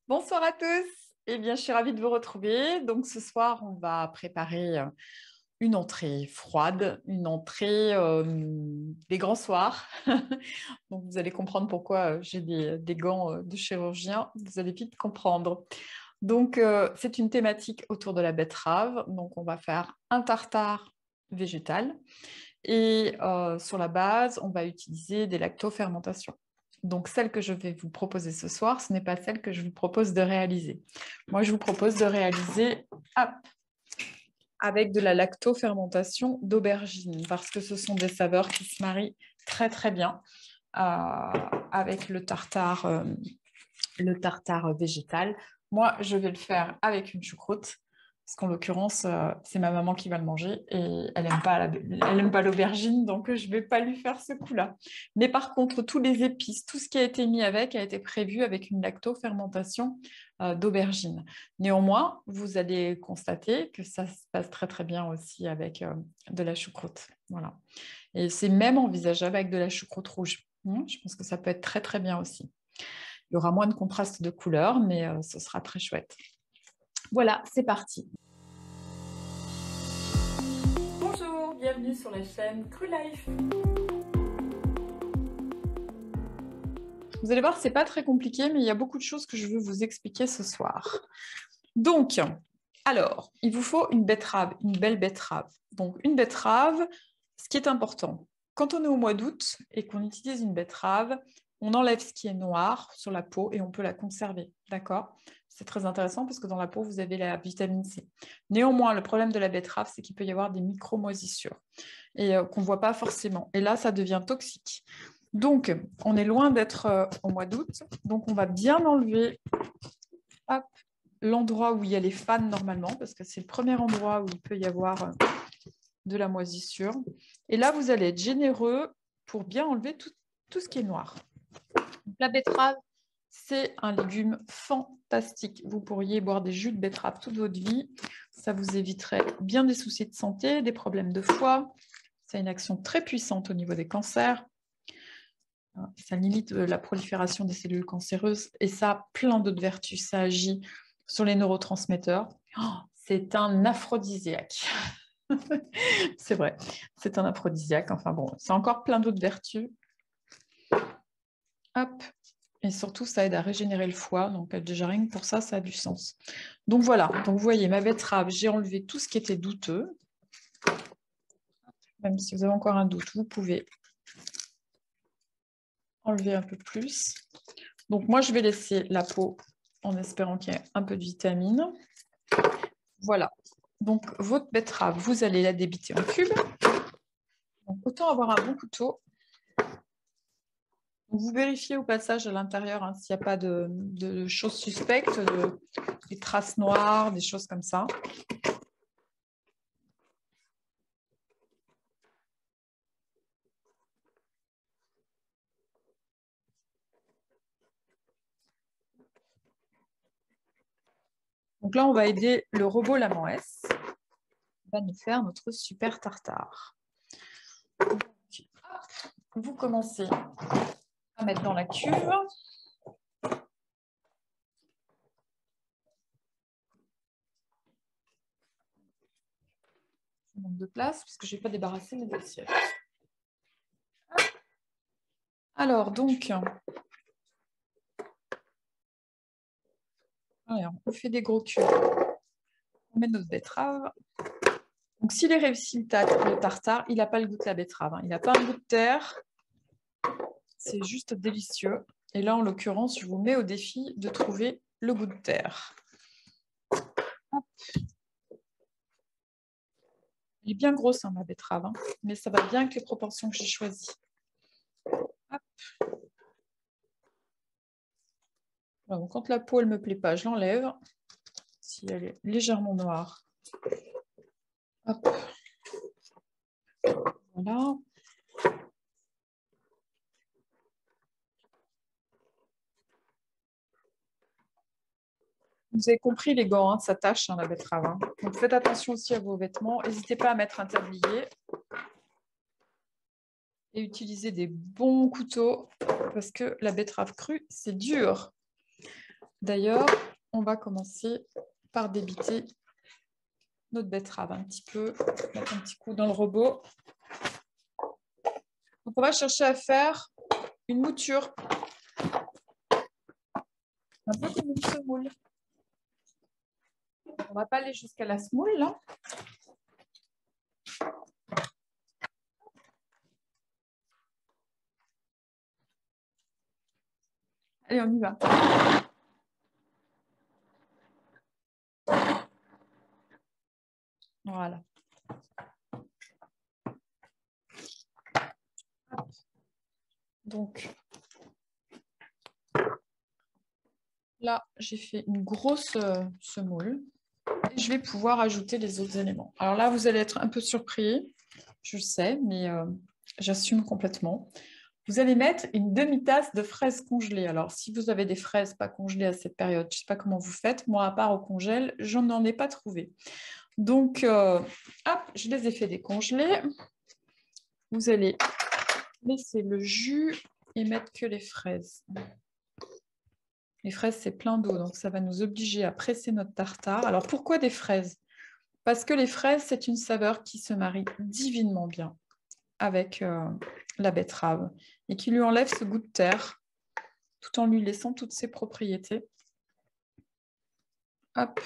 Bonsoir à tous. Eh bien, je suis ravie de vous retrouver. Donc, ce soir, on va préparer une entrée froide, une entrée des grands soirs. Donc, vous allez comprendre pourquoi j'ai des gants de chirurgien. Vous allez vite comprendre. Donc, c'est une thématique autour de la betterave. Donc, on va faire un tartare végétal. Et sur la base, on va utiliser des lactofermentations. Donc, celle que je vais vous proposer ce soir, ce n'est pas celle que je vous propose de réaliser. Moi, je vous propose de réaliser avec de la lactofermentation d'aubergine, parce que ce sont des saveurs qui se marient très, très bien avec le tartare végétal. Moi, je vais le faire avec une choucroute, parce qu'en l'occurrence, c'est ma maman qui va le manger et elle n'aime pas l'aubergine, donc je ne vais pas lui faire ce coup-là. Mais par contre, tous les épices, tout ce qui a été mis avec a été prévu avec une lactofermentation d'aubergine. Néanmoins, vous allez constater que ça se passe très très bien aussi avec de la choucroute. Voilà. Et c'est même envisageable avec de la choucroute rouge. Je pense que ça peut être très très bien aussi. Il y aura moins de contraste de couleurs, mais ce sera très chouette. Voilà, c'est parti. Bonjour, bienvenue sur la chaîne Cru Life. Vous allez voir, c'est pas très compliqué, mais il y a beaucoup de choses que je veux vous expliquer ce soir. Donc, alors, il vous faut une betterave, une belle betterave. Donc, une betterave, ce qui est important, quand on est au mois d'août et qu'on utilise une betterave, on enlève ce qui est noir sur la peau et on peut la conserver, d'accord? C'est très intéressant parce que dans la peau, vous avez la vitamine C. Néanmoins, le problème de la betterave, c'est qu'il peut y avoir des micro-moisissures et qu'on ne voit pas forcément. Et là, ça devient toxique. Donc, on est loin d'être au mois d'août. Donc, on va bien enlever l'endroit où il y a les fans normalement, parce que c'est le premier endroit où il peut y avoir de la moisissure. Et là, vous allez être généreux pour bien enlever tout ce qui est noir. Donc, la betterave, c'est un légume fantastique. Vous pourriez boire des jus de betterave toute votre vie. Ça vous éviterait bien des soucis de santé, des problèmes de foie. Ça a une action très puissante au niveau des cancers. Ça limite la prolifération des cellules cancéreuses et ça a plein d'autres vertus. Ça agit sur les neurotransmetteurs. Oh, c'est un aphrodisiaque. C'est vrai, c'est un aphrodisiaque. Enfin bon, c'est encore plein d'autres vertus. Hop. Et surtout, ça aide à régénérer le foie. Donc déjà rien que pour ça, ça a du sens. Donc voilà, donc vous voyez, ma betterave, j'ai enlevé tout ce qui était douteux. Même si vous avez encore un doute, vous pouvez enlever un peu plus. Donc moi, je vais laisser la peau en espérant qu'il y ait un peu de vitamine. Voilà. Donc votre betterave, vous allez la débiter en cubes. Donc, autant avoir un bon couteau. Donc, vous vérifiez au passage à l'intérieur s'il n'y a pas de choses suspectes, des traces noires, des choses comme ça. Donc là, on va aider le robot Laman S. Il va nous faire notre super tartare. Donc, vous commencez à mettre dans la cuve. Je manque de place parce que je n'ai pas débarrassé mes assiettes. Alors, donc, allez, on fait des gros cubes. On met notre betterave. Donc, s'il est réussi le tartare, il n'a pas le goût de la betterave. Il n'a pas un goût de terre. C'est juste délicieux. Et là, en l'occurrence, je vous mets au défi de trouver le goût de terre. Hop. Elle est bien grosse, ma betterave, mais ça va bien avec les proportions que j'ai choisies. Hop. Voilà, donc, quand la peau ne me plaît pas, je l'enlève. Si elle est légèrement noire. Hop. Voilà. Vous avez compris, les gants, ça tâche la betterave. Donc faites attention aussi à vos vêtements. N'hésitez pas à mettre un tablier. Et utilisez des bons couteaux parce que la betterave crue, c'est dur. D'ailleurs, on va commencer par débiter notre betterave un petit peu, mettre un petit coup dans le robot. Donc, on va chercher à faire une mouture, un peu comme une semoule. On ne va pas aller jusqu'à la semoule, là. Allez, on y va. Voilà. Donc, là, j'ai fait une grosse semoule et je vais pouvoir ajouter les autres éléments. Alors là, vous allez être un peu surpris, je sais, mais j'assume complètement. Vous allez mettre une demi-tasse de fraises congelées. Alors, si vous avez des fraises pas congelées à cette période, je ne sais pas comment vous faites. Moi, à part au congèle, je n'en ai pas trouvé. Donc, hop, je les ai fait décongeler. Vous allez laisser le jus et mettre que les fraises. Les fraises, c'est plein d'eau, donc ça va nous obliger à presser notre tartare. Alors, pourquoi des fraises? Parce que les fraises, c'est une saveur qui se marie divinement bien avec la betterave et qui lui enlève ce goût de terre tout en lui laissant toutes ses propriétés. Hop.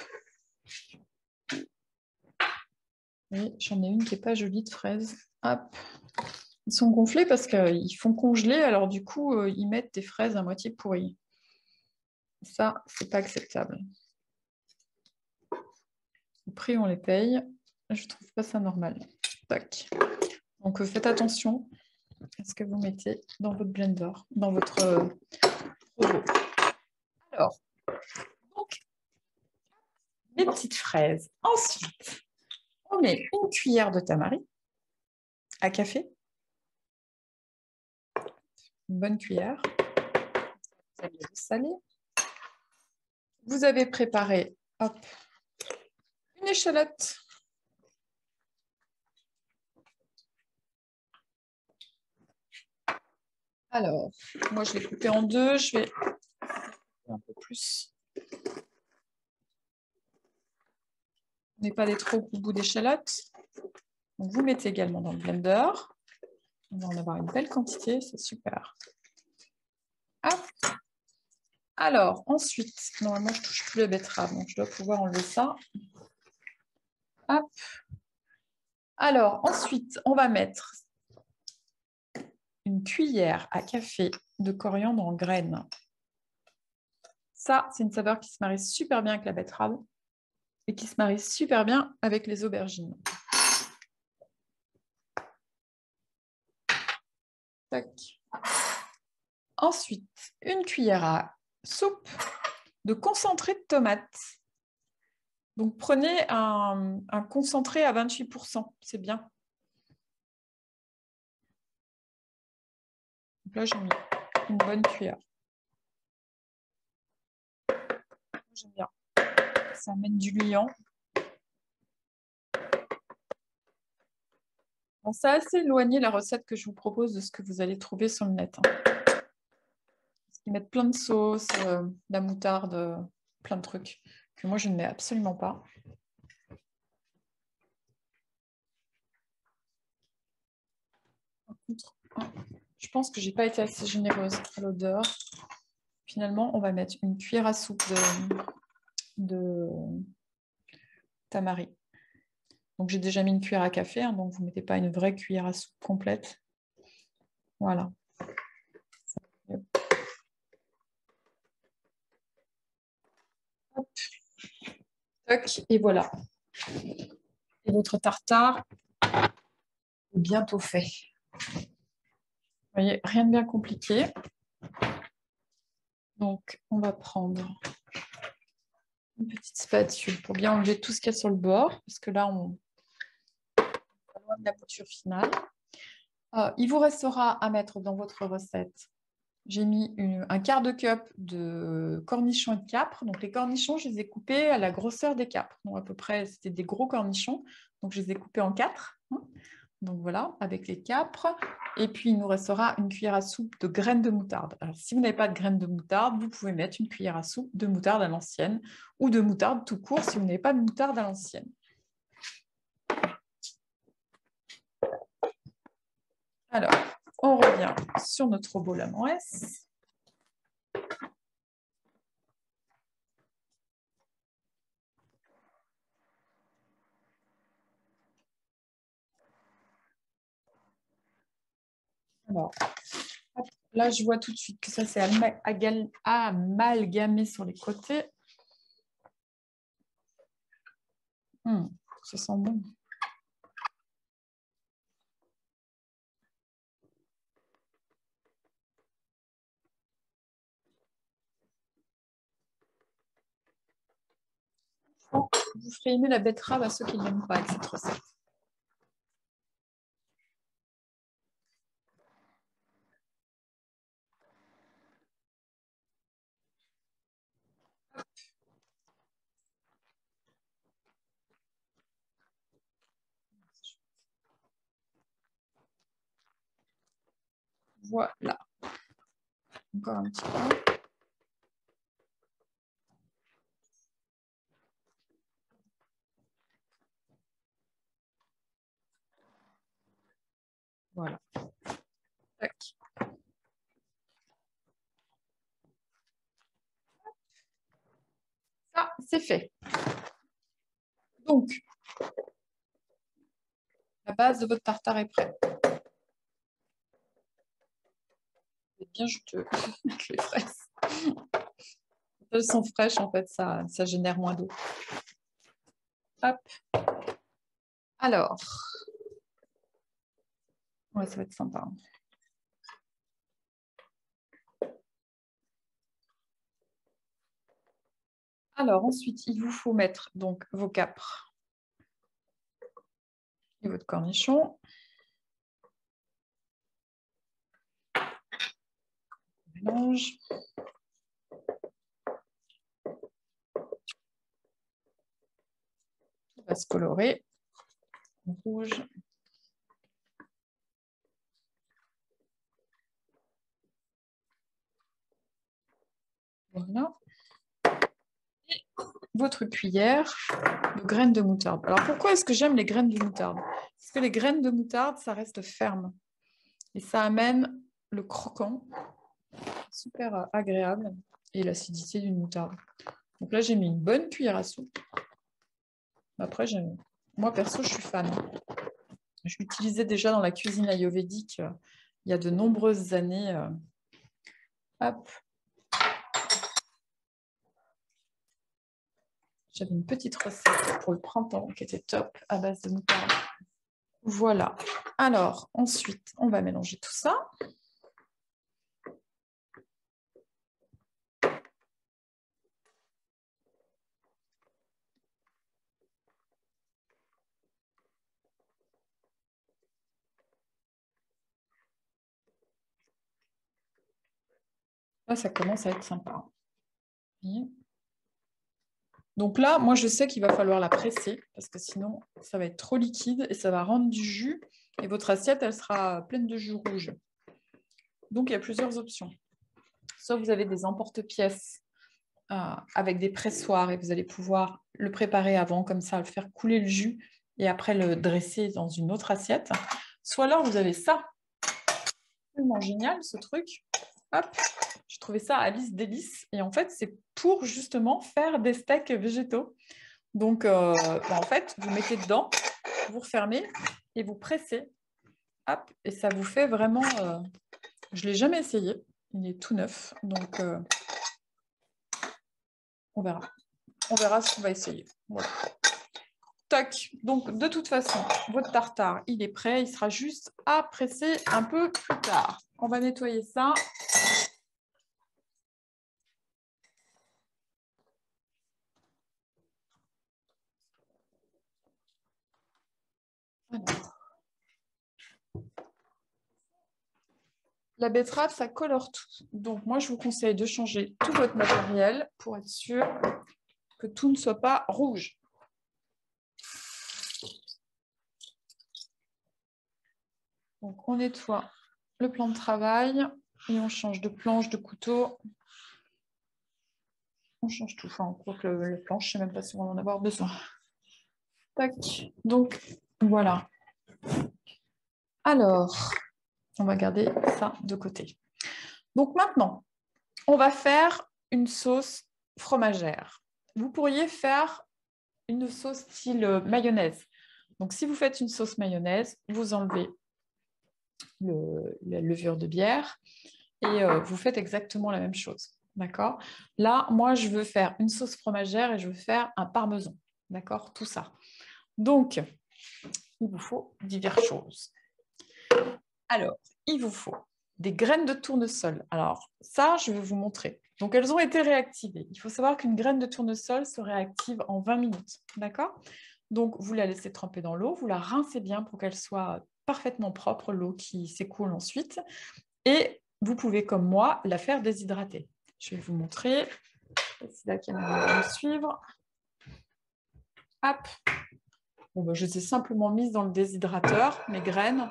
Et j'en ai une qui n'est pas jolie de fraises. Hop. Ils sont gonflés parce qu'ils font congeler, alors du coup, ils mettent des fraises à moitié pourries. Ça, c'est pas acceptable. Au prix, on les paye. Je trouve pas ça normal. Tac. Donc, faites attention à ce que vous mettez dans votre blender, dans votre robot. Alors, donc, les petites fraises. Ensuite, on met une cuillère de tamari à café. Une bonne cuillère. Vous allez le saler. Vous avez préparé, hop, une échalote. Alors, moi je l'ai coupé en deux, je vais un peu plus. On n'est pas des trop gros bouts d'échalote. Donc vous mettez également dans le blender. On va en avoir une belle quantité, c'est super. Hop. Alors, ensuite, normalement je ne touche plus les betteraves, donc je dois pouvoir enlever ça. Hop. Alors, ensuite, on va mettre une cuillère à café de coriandre en graines. Ça, c'est une saveur qui se marie super bien avec la betterave et qui se marie super bien avec les aubergines. Tac. Ensuite, une cuillère à soupe de concentré de tomate. Donc, prenez un concentré à 28%, c'est bien. Donc là, j'ai mis une bonne cuillère. J'aime bien. Ça amène du liant. Bon, ça a assez éloigné la recette que je vous propose de ce que vous allez trouver sur le net. Ils mettent plein de sauces, de la moutarde, plein de trucs que moi, je ne mets absolument pas. Je pense que je n'ai pas été assez généreuse à l'odeur. Finalement, on va mettre une cuillère à soupe de tamari. Donc, j'ai déjà mis une cuillère à café, hein, donc vous ne mettez pas une vraie cuillère à soupe complète. Voilà. Hop. Toc, et voilà. Et votre tartare est bientôt fait. Vous voyez, rien de bien compliqué. Donc, on va prendre une petite spatule pour bien enlever tout ce qu'il y a sur le bord, parce que là, on est loin de la mouture finale. Il vous restera à mettre dans votre recette. J'ai mis un quart de cup de cornichons et de capres. Donc, les cornichons, je les ai coupés à la grosseur des capres. Donc, à peu près, c'était des gros cornichons. Donc, je les ai coupés en 4. Donc voilà, avec les capres. Et puis, il nous restera une cuillère à soupe de graines de moutarde. Alors, si vous n'avez pas de graines de moutarde, vous pouvez mettre une cuillère à soupe de moutarde à l'ancienne ou de moutarde tout court si vous n'avez pas de moutarde à l'ancienne. Alors, on revient sur notre bol à Morès. Alors, là, je vois tout de suite que ça s'est amalgamé sur les côtés. Ça sent bon. Vous ferez aimer la betterave à ceux qui ne l'aiment pas avec cette recette. Voilà. Encore un petit peu. Voilà. Tac. Ça, c'est fait. Donc, la base de votre tartare est prête. C'est bien juteux avec les fraises. Elles sont fraîches, en fait, ça génère moins d'eau. Hop. Alors, ouais, ça va être sympa. Alors, ensuite, il vous faut mettre donc vos capres et votre cornichon. Mélange. Tout va se colorer. Rouge. Voilà. Et votre cuillère de graines de moutarde. Alors, pourquoi est-ce que j'aime les graines de moutarde? Parce que les graines de moutarde, ça reste ferme. Et ça amène le croquant, super agréable, et l'acidité d'une moutarde. Donc là, j'ai mis une bonne cuillère à soupe. Après, moi, perso, je suis fan. Je l'utilisais déjà dans la cuisine ayurvédique il y a de nombreuses années. Hop. J'avais une petite recette pour le printemps qui était top à base de moutarde. Voilà. Alors, ensuite, on va mélanger tout ça. Là, ça commence à être sympa. Donc là, moi, je sais qu'il va falloir la presser parce que sinon, ça va être trop liquide et ça va rendre du jus. Et votre assiette, elle sera pleine de jus rouge. Donc, il y a plusieurs options. Soit vous avez des emporte-pièces avec des pressoirs et vous allez pouvoir le préparer avant, comme ça, le faire couler le jus et après le dresser dans une autre assiette. Soit alors, vous avez ça. Absolument génial, ce truc. Hop, j'ai trouvé ça Alice Délice. Et en fait, c'est pour justement faire des steaks végétaux. Donc, en fait, vous mettez dedans, vous refermez et vous pressez. Hop, et ça vous fait vraiment... je ne l'ai jamais essayé. Il est tout neuf. Donc, on verra. On verra ce qu'on va essayer. Voilà. Tac. Donc, de toute façon, votre tartare, il est prêt. Il sera juste à presser un peu plus tard. On va nettoyer ça. Alors. La betterave, ça colore tout. Donc, moi, je vous conseille de changer tout votre matériel pour être sûr que tout ne soit pas rouge. Donc, on nettoie le plan de travail et on change de planche, de couteau. On change tout. Enfin, on que le planche, je ne sais même pas si on va en avoir besoin. Tac. Donc, voilà. Alors, on va garder ça de côté. Donc, maintenant, on va faire une sauce fromagère. Vous pourriez faire une sauce style mayonnaise. Donc, si vous faites une sauce mayonnaise, vous enlevez la levure de bière et vous faites exactement la même chose. D'accord? Là, moi, je veux faire une sauce fromagère et je veux faire un parmesan. D'accord? Tout ça. Donc, il vous faut diverses choses. Alors, il vous faut des graines de tournesol. Alors, ça, je vais vous montrer. Donc, elles ont été réactivées. Il faut savoir qu'une graine de tournesol se réactive en 20 minutes. D'accord? Donc, vous la laissez tremper dans l'eau, vous la rincez bien pour qu'elle soit parfaitement propre, l'eau qui s'écoule ensuite. Et vous pouvez, comme moi, la faire déshydrater. Je vais vous montrer. C'est la caméra va me suivre. Hop. Bon, ben, je les ai simplement mises dans le déshydrateur, mes graines.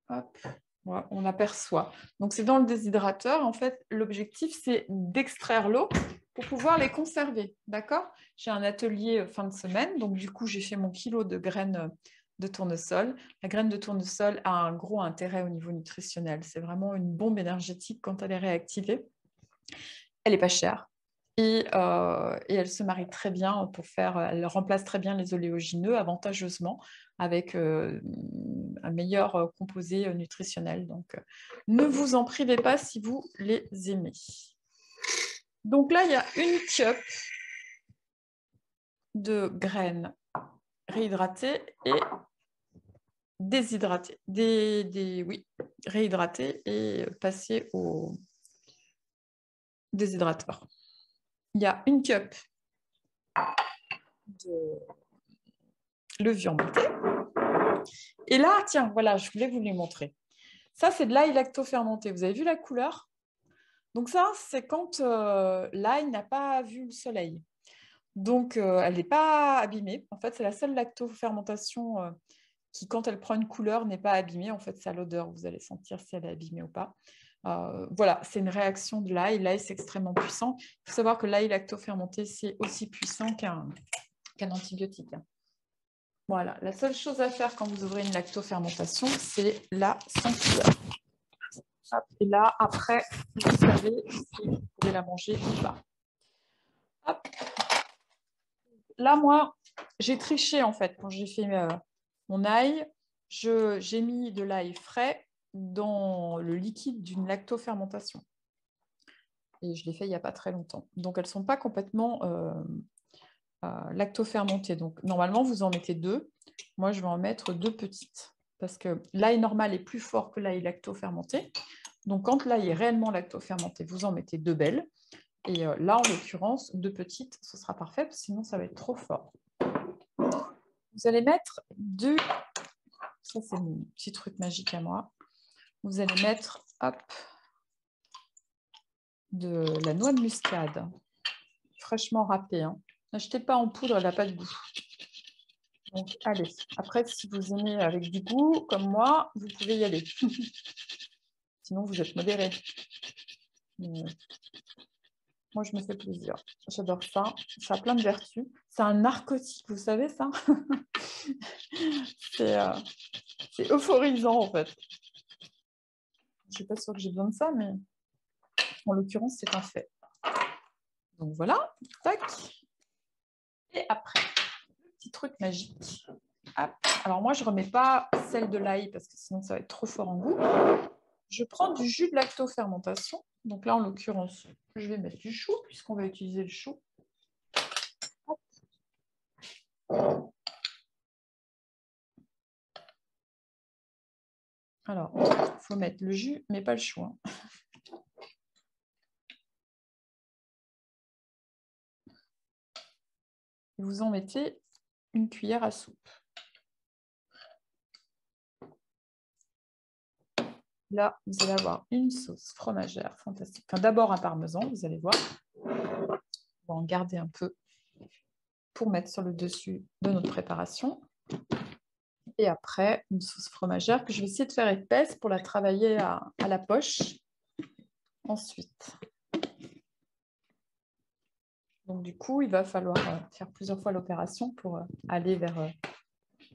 Hop. Ouais, on aperçoit. Donc, c'est dans le déshydrateur. En fait, l'objectif, c'est d'extraire l'eau pour pouvoir les conserver. D'accord? J'ai un atelier fin de semaine. Donc, du coup, j'ai fait mon kilo de graines de tournesol. La graine de tournesol a un gros intérêt au niveau nutritionnel. C'est vraiment une bombe énergétique quand elle est réactivée. Elle n'est pas chère. Et elle se marie très bien pour faire, elle remplace très bien les oléagineux avantageusement avec un meilleur composé nutritionnel. Donc, ne vous en privez pas si vous les aimez. Donc là, il y a une cup de graines réhydratées et déshydratées. Oui, réhydratées et passées au déshydrateur. Il y a une cup de levure montée. Et là, tiens, voilà, je voulais vous les montrer. Ça, c'est de l'ail lactofermenté. Vous avez vu la couleur? Donc ça, c'est quand l'ail n'a pas vu le soleil. Donc, elle n'est pas abîmée. En fait, c'est la seule lactofermentation qui, quand elle prend une couleur, n'est pas abîmée. En fait, c'est à l'odeur. Vous allez sentir si elle est abîmée ou pas. Voilà, c'est une réaction de l'ail. L'ail, c'est extrêmement puissant. Il faut savoir que l'ail lactofermenté, c'est aussi puissant qu'un antibiotique. Voilà, la seule chose à faire quand vous ouvrez une lactofermentation, c'est la senteur. Et là, après, vous savez si vous pouvez la manger ou pas. Hop. Là, moi, j'ai triché en fait. Quand j'ai fait mon ail, j'ai mis de l'ail frais dans le liquide d'une lactofermentation. Et je l'ai fait il n'y a pas très longtemps. Donc, elles ne sont pas complètement lactofermentées. Donc, normalement, vous en mettez 2. Moi, je vais en mettre 2 petites. Parce que l'ail normal est plus fort que l'ail lactofermenté. Donc, quand l'ail est réellement lactofermenté, vous en mettez 2 belles. Et là, en l'occurrence, 2 petites, ce sera parfait, sinon ça va être trop fort. Vous allez mettre ça c'est mon petit truc magique à moi, vous allez mettre, hop, de la noix de muscade, fraîchement râpée. Hein. N'achetez pas en poudre, elle n'a pas de goût. Donc, allez. Après, si vous aimez avec du goût, comme moi, vous pouvez y aller. Sinon, vous êtes modéré. Mais moi, je me fais plaisir. J'adore ça. Ça a plein de vertus. C'est un narcotique, vous savez ça? C'est euphorisant, en fait. Je ne suis pas sûre que j'ai besoin de ça, mais en l'occurrence, c'est un fait. Donc voilà, tac. Et après, le petit truc magique. Hop. Alors moi, je ne remets pas celle de l'ail parce que sinon, ça va être trop fort en goût. Je prends du jus de lactofermentation. Donc là, en l'occurrence, je vais mettre du chou puisqu'on va utiliser le chou. Hop. Alors, il faut mettre le jus, mais pas le chou. Hein. Vous en mettez une cuillère à soupe. Là, vous allez avoir une sauce fromagère fantastique. Enfin, d'abord un parmesan, vous allez voir. On va en garder un peu pour mettre sur le dessus de notre préparation. Et après, une sauce fromagère que je vais essayer de faire épaisse pour la travailler à la poche. Ensuite. Donc, du coup, il va falloir faire plusieurs fois l'opération pour aller vers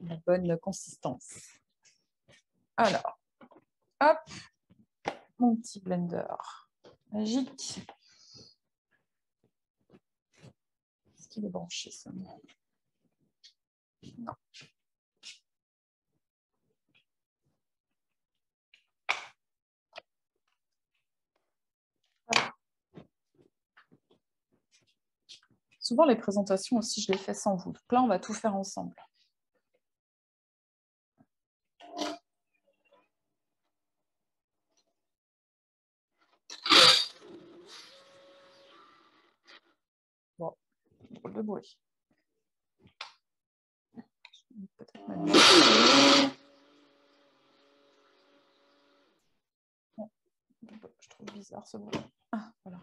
la bonne consistance. Alors, hop, mon petit blender magique. Est-ce qu'il est branché, ça? Non. Voilà. Souvent, les présentations aussi, je les fais sans vous. Donc là, on va tout faire ensemble. Bon, drôle de bruit. Peut-être même. Bon, je trouve bizarre ce bruit. Ah, voilà.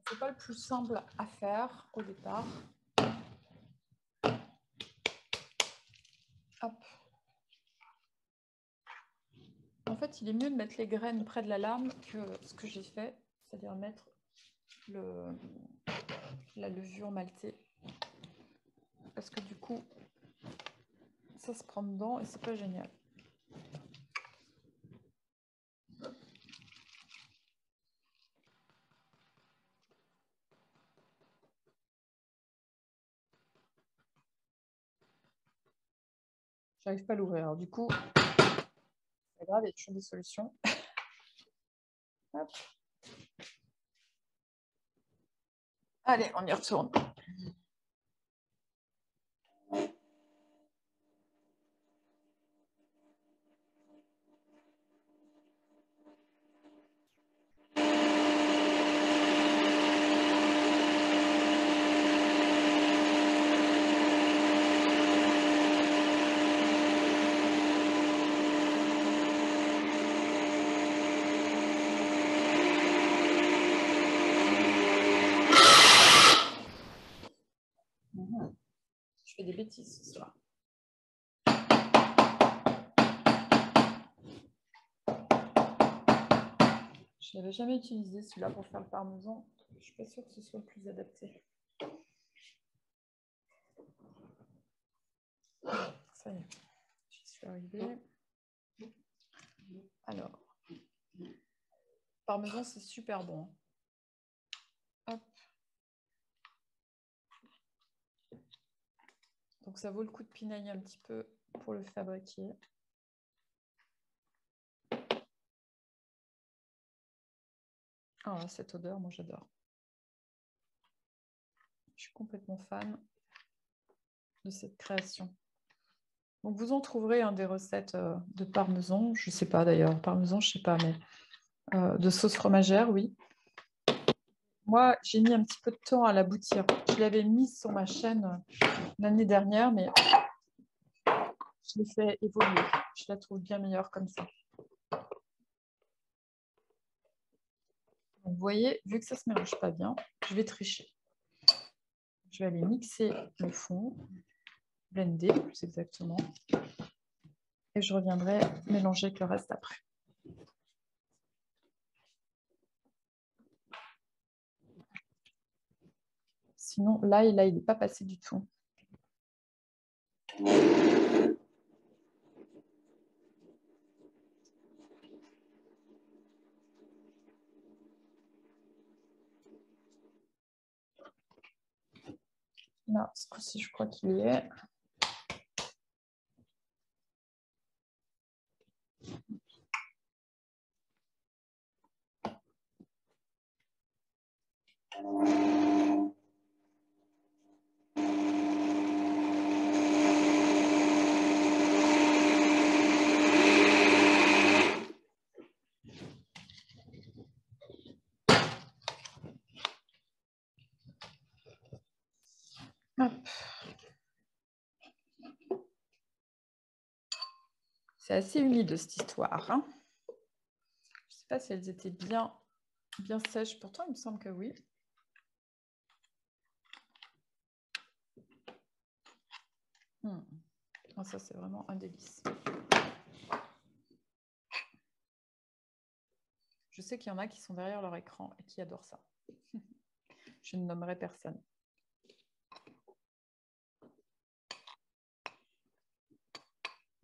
C'est pas le plus simple à faire au départ. Hop. En fait, il est mieux de mettre les graines près de la lame que ce que j'ai fait, c'est-à-dire mettre la levure maltée. Parce que du coup, ça se prend dedans et c'est pas génial. J'arrive pas à l'ouvrir. Alors du coup, c'est pas grave, il y a toujours des solutions. Hop. Allez, on y retourne. Je fais des bêtises ce soir. Je n'avais jamais utilisé celui-là pour faire le parmesan. Je ne suis pas sûre que ce soit le plus adapté. Ça y est, j'y suis arrivée. Alors, parmesan, c'est super bon. Hop. Donc, ça vaut le coup de pinailler un petit peu pour le fabriquer. Ah, cette odeur, moi, j'adore. Je suis complètement fan de cette création. Donc, vous en trouverez des recettes de parmesan. Je ne sais pas d'ailleurs, parmesan, je ne sais pas, mais de sauce fromagère, oui. Moi, j'ai mis un petit peu de temps à l'aboutir. Je l'avais mise sur ma chaîne l'année dernière, mais je l'ai fait évoluer. Je la trouve bien meilleure comme ça. Donc, vous voyez, vu que ça ne se mélange pas bien, je vais tricher. Je vais aller mixer le fond, blender plus exactement, et je reviendrai mélanger avec le reste après. Sinon, là, il n'est pas passé du tout. Là, ce coup-ci, je crois qu'il y est. C'est assez humide cette histoire. Hein. Je ne sais pas si elles étaient bien sèches. Pourtant, il me semble que oui. Oh, ça, c'est vraiment un délice. Je sais qu'il y en a qui sont derrière leur écran et qui adorent ça. Je ne nommerai personne.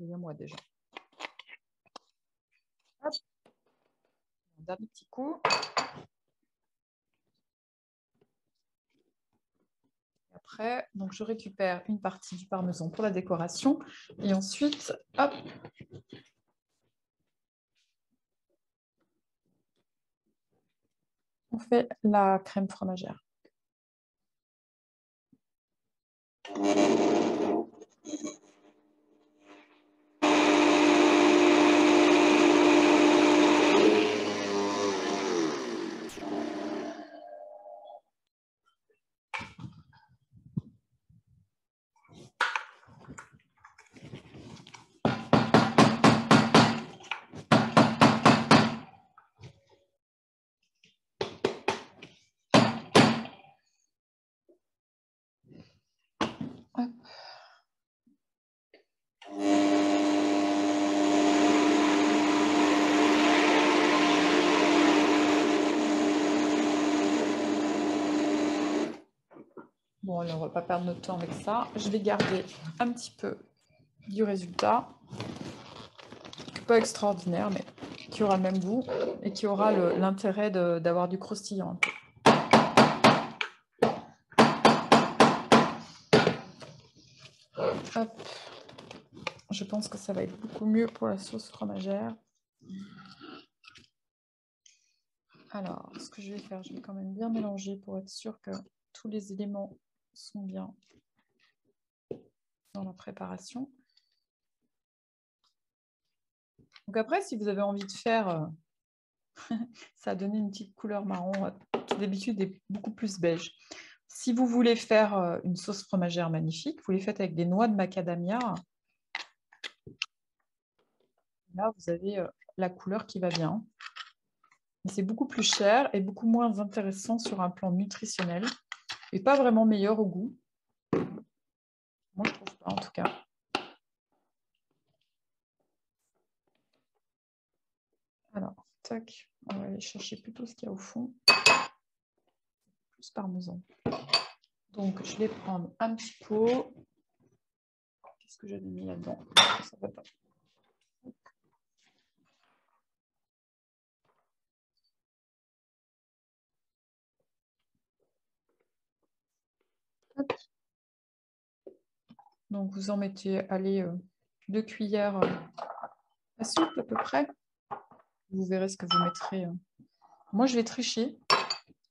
Il y a moi déjà. Hop. Un dernier petit coup. Après, donc je récupère une partie du parmesan pour la décoration. Et ensuite, hop, on fait la crème fromagère. Hop. Bon, alors on ne va pas perdre notre temps avec ça. Je vais garder un petit peu du résultat. Pas extraordinaire, mais qui aura le même goût et qui aura l'intérêt d'avoir du croustillant. Hop. Je pense que ça va être beaucoup mieux pour la sauce fromagère. Alors, ce que je vais faire, je vais quand même bien mélanger pour être sûr que tous les éléments sont bien dans la préparation. Donc après, si vous avez envie de faire, ça a donné une petite couleur marron, qui d'habitude est beaucoup plus beige. Si vous voulez faire une sauce fromagère magnifique, vous les faites avec des noix de macadamia. Là, vous avez la couleur qui va bien. C'est beaucoup plus cher et beaucoup moins intéressant sur un plan nutritionnel et pas vraiment meilleur au goût. Moi, je trouve pas en tout cas. Alors, tac, on va aller chercher plutôt ce qu'il y a au fond. Plus parmesan. Donc, je vais prendre un petit pot. Qu'est-ce que j'avais mis là-dedans? Ça va pas. Hop. Donc, vous en mettez, allez, 2 cuillères à soupe à peu près. Vous verrez ce que vous mettrez. Moi, je vais tricher.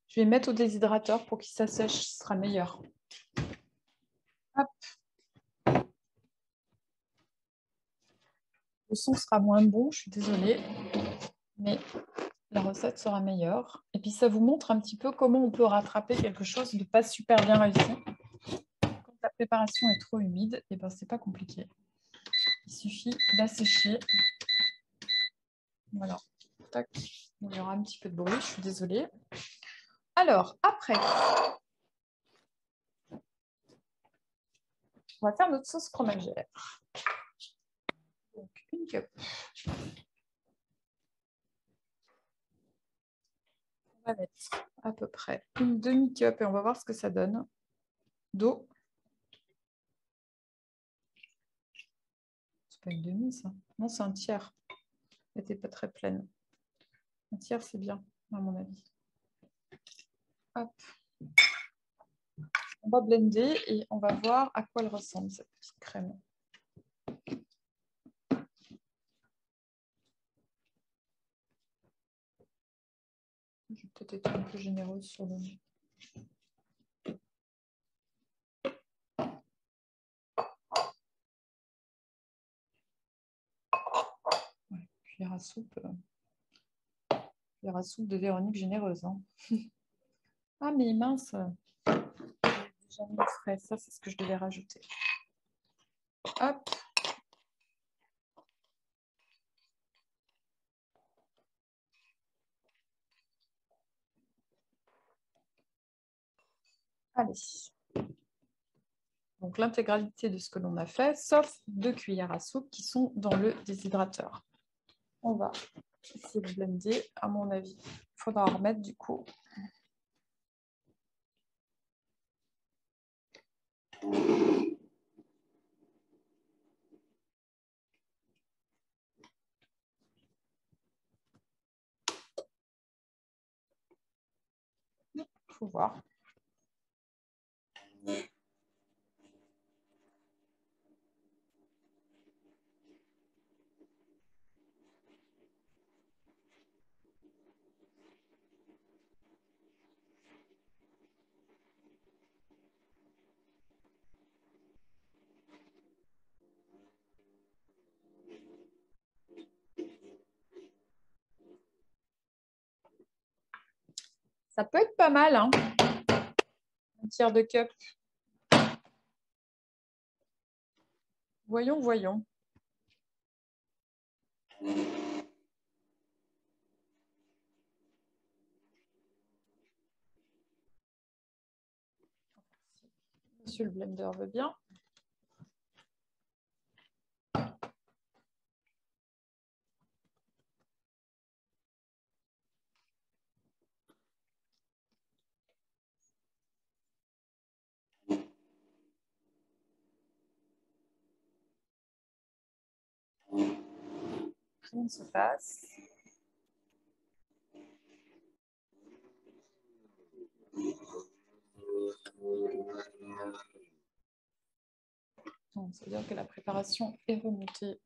Je vais mettre au déshydrateur pour qu'il s'assèche, ce sera meilleur. Hop. Le son sera moins bon, je suis désolée, mais la recette sera meilleure. Et puis, ça vous montre un petit peu comment on peut rattraper quelque chose de pas super bien réussi. Quand la préparation est trop humide, et ben, c'est pas compliqué. Il suffit d'assécher. Voilà. Tac. Il y aura un petit peu de bruit, je suis désolée. Alors, après, on va faire notre sauce fromagère. Donc, une cup. On va mettre à peu près une demi-cup et on va voir ce que ça donne d'eau. C'est pas une demi, ça. Non, c'est un tiers. Elle n'était pas très pleine. Un tiers, c'est bien, à mon avis. Hop. On va blender et on va voir à quoi elle ressemble, cette petite crème. Je vais peut-être être un peu généreuse sur le... Ouais, cuillère à soupe. Cuillère à soupe de Véronique généreuse. Hein. Ah, mais mince. J'ai déjà mis le frais. Ça, c'est ce que je devais rajouter. Hop. Allez. Donc, l'intégralité de ce que l'on a fait, sauf 2 cuillères à soupe qui sont dans le déshydrateur. On va essayer de blender. À mon avis, il faudra en remettre du coup. Il faut voir. Ça peut être pas mal, hein, un tiers de cup. Voyons, voyons. Monsieur le blender veut bien. Rien ne se passe. Donc, ça veut dire que la préparation est remontée.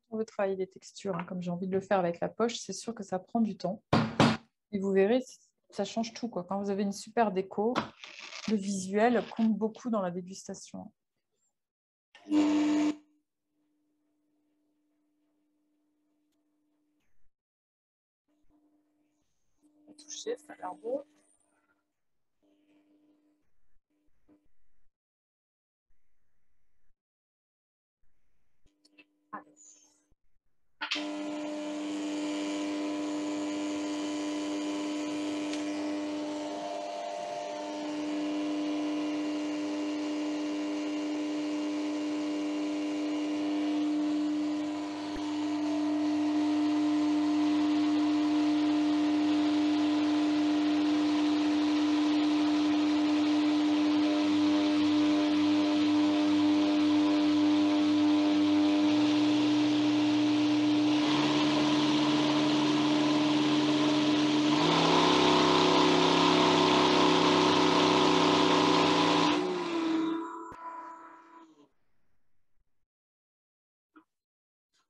On veut travailler des textures, hein, comme j'ai envie de le faire avec la poche, c'est sûr que ça prend du temps. Et vous verrez, ça change tout, quoi. Quand vous avez une super déco, le visuel compte beaucoup dans la dégustation. Toucher, ça a l'air beau.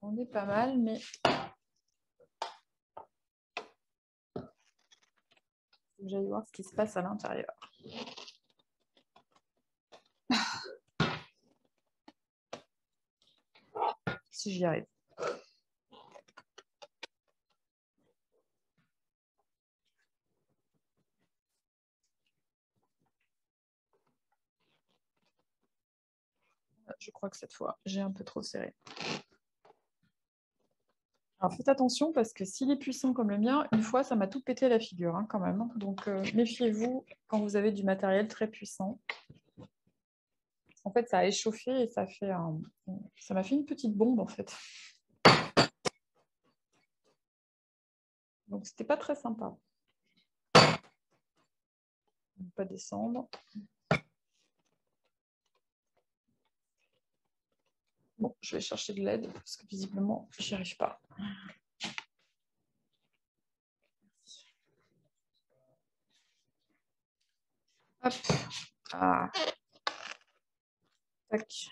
On est pas mal, mais j'allais voir ce qui se passe à l'intérieur. Si j'y arrive. Je crois que cette fois, j'ai un peu trop serré. Alors faites attention parce que s'il est puissant comme le mien, une fois, ça m'a tout pété à la figure, hein, quand même. Donc méfiez-vous quand vous avez du matériel très puissant. En fait, ça a échauffé et ça m'a fait une petite bombe en fait. Donc c'était pas très sympa. On ne pas descendre. Bon, je vais chercher de l'aide parce que visiblement, j'y arrive pas. Hop. Ah. Tac.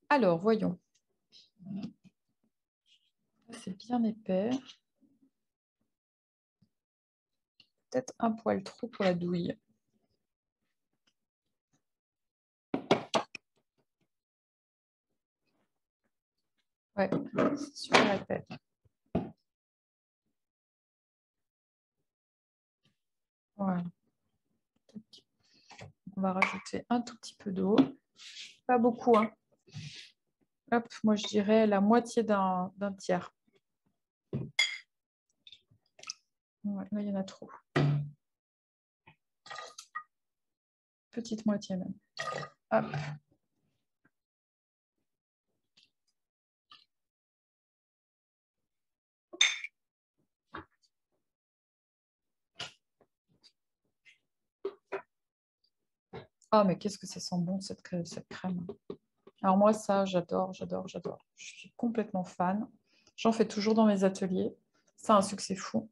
Alors, voyons. C'est bien épais. Peut-être un poil trop pour la douille. Ouais, c'est super épais. Voilà. on va rajouter un tout petit peu d'eau. Pas beaucoup, hein. Hop, moi je dirais la moitié d'un tiers. Ouais, là, il y en a trop. Petite moitié même. Hop. Ah, mais qu'est-ce que ça sent bon, cette crème. Alors moi, ça, j'adore, j'adore, j'adore. Je suis complètement fan. J'en fais toujours dans mes ateliers. Ça a un succès fou.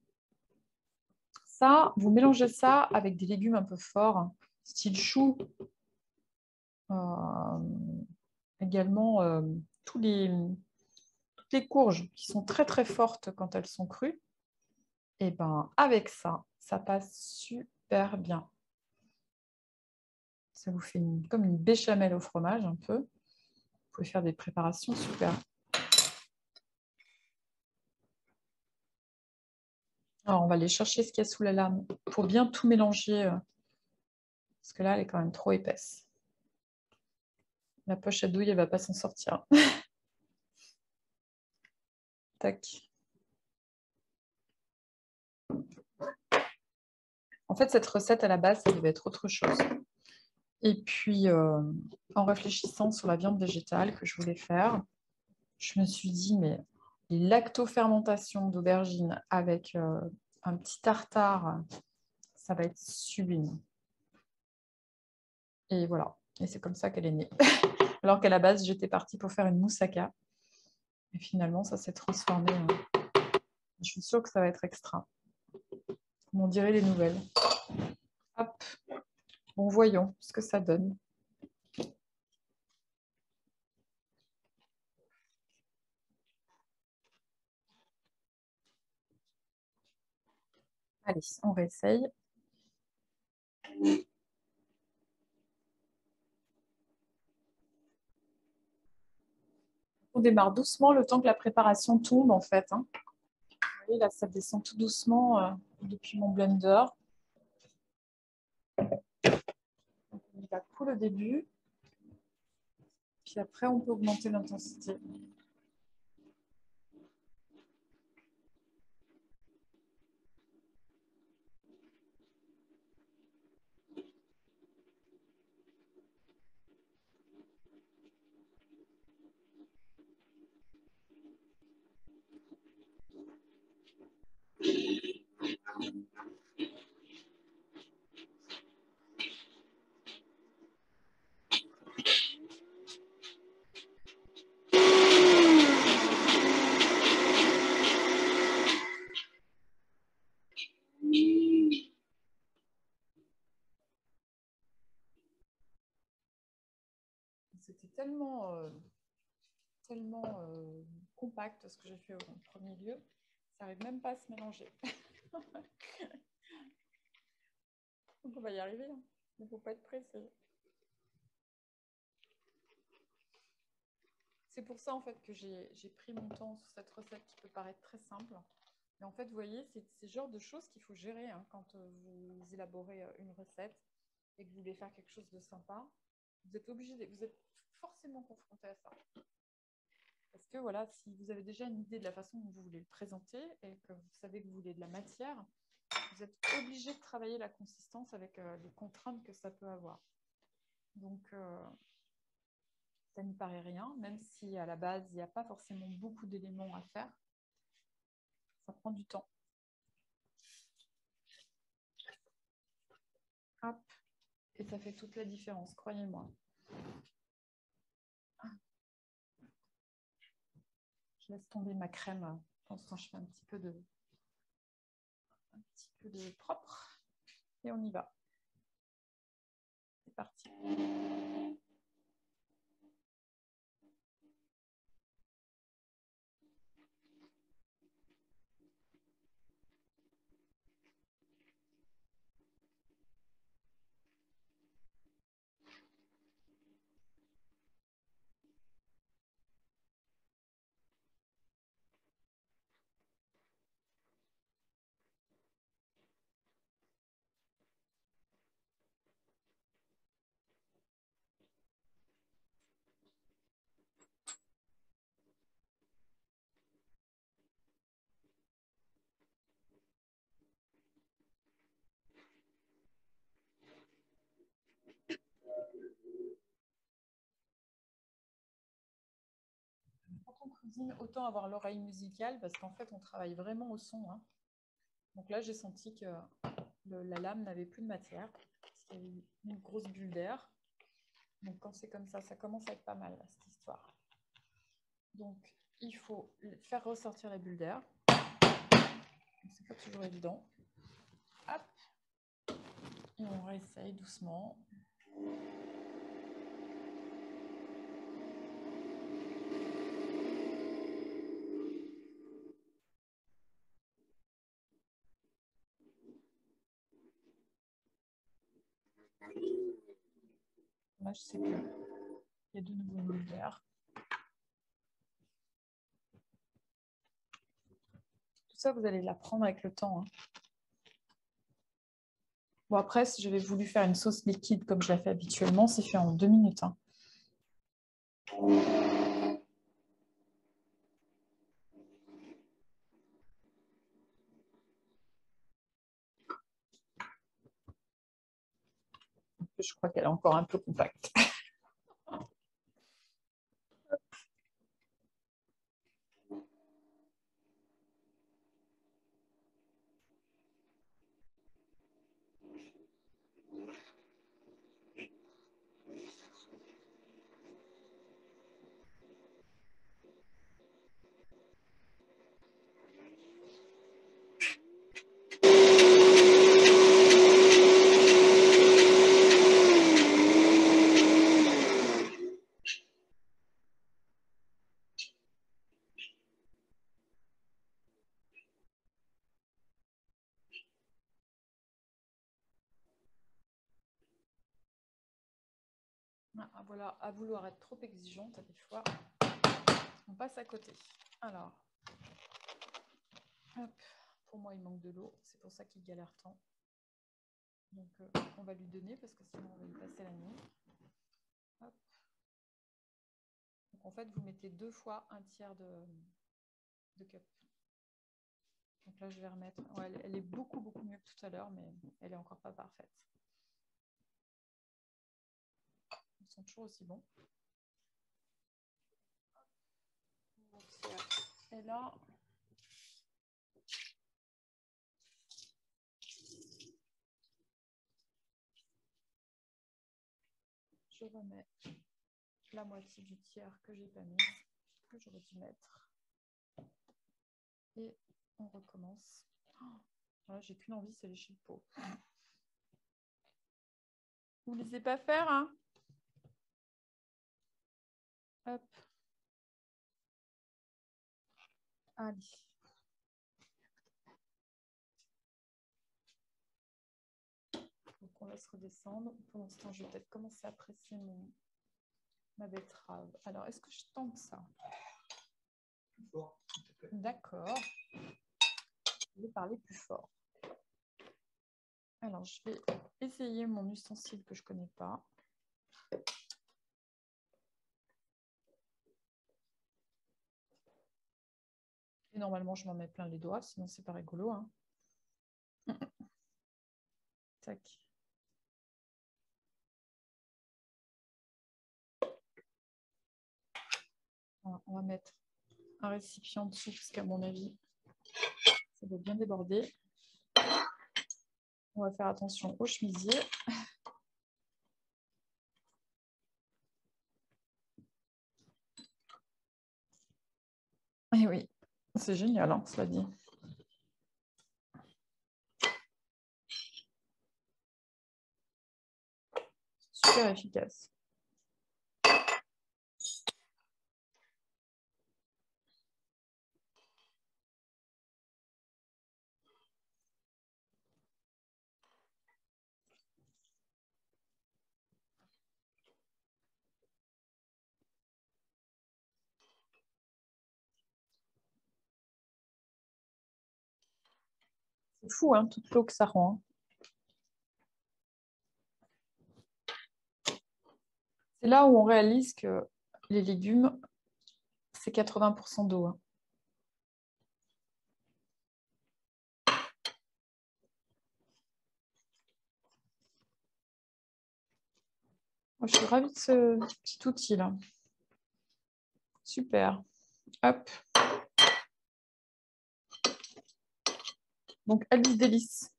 Ça, vous mélangez ça avec des légumes un peu forts, style chou. Euh, également, toutes les courges qui sont très très fortes quand elles sont crues. Et ben avec ça, ça passe super bien. Ça vous fait comme une béchamel au fromage un peu. Vous pouvez faire des préparations super. Alors, on va aller chercher ce qu'il y a sous la lame pour bien tout mélanger. Parce que là, elle est quand même trop épaisse. La poche à douille, elle ne va pas s'en sortir. Tac. En fait, cette recette, à la base, ça devait être autre chose. Et puis, en réfléchissant sur la viande végétale que je voulais faire, je me suis dit, mais les lactofermentations d'aubergines avec un petit tartare, ça va être sublime. Et voilà. Et c'est comme ça qu'elle est née. Alors qu'à la base, j'étais partie pour faire une moussaka. Et finalement, ça s'est transformé. Je suis sûre que ça va être extra. Comme on dirait les nouvelles. Hop. Bon, voyons ce que ça donne. Allez, on réessaye. On démarre doucement le temps que la préparation tombe, en fait. Vous voyez, là, ça descend tout doucement depuis mon blender. Donc, on y va cool au début. Puis après, on peut augmenter l'intensité. C'était tellement compact ce que j'ai fait au premier lieu. Ça n'arrive même pas à se mélanger. Donc on va y arriver. Hein. Il ne faut pas être pressé. C'est pour ça en fait que j'ai pris mon temps sur cette recette qui peut paraître très simple. Mais en fait, vous voyez, c'est ce genre de choses qu'il faut gérer quand vous élaborez une recette et que vous voulez faire quelque chose de sympa. Vous êtes obligé, vous êtes forcément confronté à ça. Parce que voilà, si vous avez déjà une idée de la façon dont vous voulez le présenter et que vous savez que vous voulez de la matière, vous êtes obligé de travailler la consistance avec les contraintes que ça peut avoir. Donc, ça n'y paraît rien, même si à la base, il n'y a pas forcément beaucoup d'éléments à faire. Ça prend du temps. Hop. Et ça fait toute la différence, croyez-moi. Je laisse tomber ma crème. Pour l'instant, je fais un petit peu de propre. Et on y va. C'est parti. cuisine, autant avoir l'oreille musicale parce qu'en fait, on travaille vraiment au son, hein. Donc là, j'ai senti que la lame n'avait plus de matière parce qu'il y avait une grosse bulle d'air. Donc quand c'est comme ça commence à être pas mal, là, cette histoire. Donc, il faut faire ressortir la bulle d'air. C'est pas toujours évident. Hop. Et on réessaye doucement. Là, je sais qu'il y a de nouveau une bulle d'air. Tout ça, vous allez l'apprendre avec le temps, hein. Bon, après, si j'avais voulu faire une sauce liquide comme je la fais habituellement, c'est fait en 2 minutes, hein. Je crois qu'elle est encore un peu compacte. Ah, voilà, à vouloir être trop exigeante, des fois, on passe à côté. Alors, hop, pour moi, il manque de l'eau. C'est pour ça qu'il galère tant. Donc, on va lui donner parce que sinon, on va lui passer la nuit. Hop. Donc, en fait, vous mettez 2 fois un tiers de cup. Donc là, je vais remettre. Ouais, elle est beaucoup, beaucoup mieux que tout à l'heure, mais elle est encore pas parfaite. Ils sont toujours aussi bons. Et là, je remets la moitié du tiers que j'ai pas mis, que j'aurais dû mettre. Et on recommence. Voilà, j'ai qu'une envie, c'est lécher le pot. Vous ne laissez pas faire, hein? Hop. Allez. Donc on laisse redescendre. Pour l'instant, je vais peut-être commencer à presser ma betterave. Alors, est-ce que je tente ça? Plus fort. D'accord. Je vais parler plus fort. Alors, je vais essayer mon ustensile que je ne connais pas. Et normalement, je m'en mets plein les doigts, sinon c'est pas rigolo, hein. Tac. Alors, on va mettre un récipient dessous, parce qu'à mon avis, ça doit bien déborder. On va faire attention au chemisier. Et oui, c'est génial, hein, cela dit. Super efficace. C'est fou, hein, toute l'eau que ça rend. C'est là où on réalise que les légumes, c'est 80% d'eau, hein. Moi, je suis ravie de ce petit outil là. Super. Hop. Donc, Alice Délice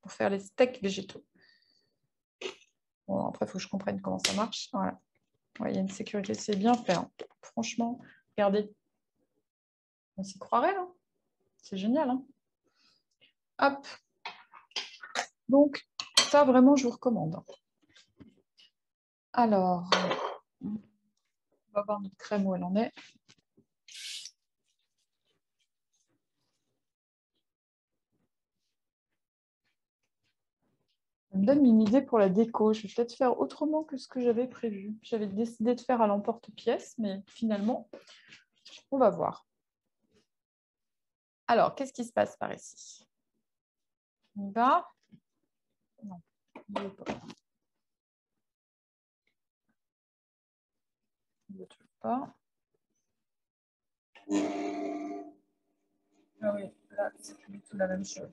pour faire les steaks végétaux. Bon, après, il faut que je comprenne comment ça marche. Voilà. Ouais, il y a une sécurité, c'est bien fait. Hein. Franchement, regardez. On s'y croirait, là. C'est génial. Hein. Hop. Donc, ça, vraiment, je vous recommande. Alors, on va voir notre crème où elle en est. Ça me donne une idée pour la déco. Je vais peut-être faire autrement que ce que j'avais prévu. J'avais décidé de faire à l'emporte-pièce, mais finalement, on va voir. Alors, qu'est-ce qui se passe par ici? On y va? Non, on ne veut pas. On ne veut toujours pas. Ah oui, là, c'est plus du tout la même chose.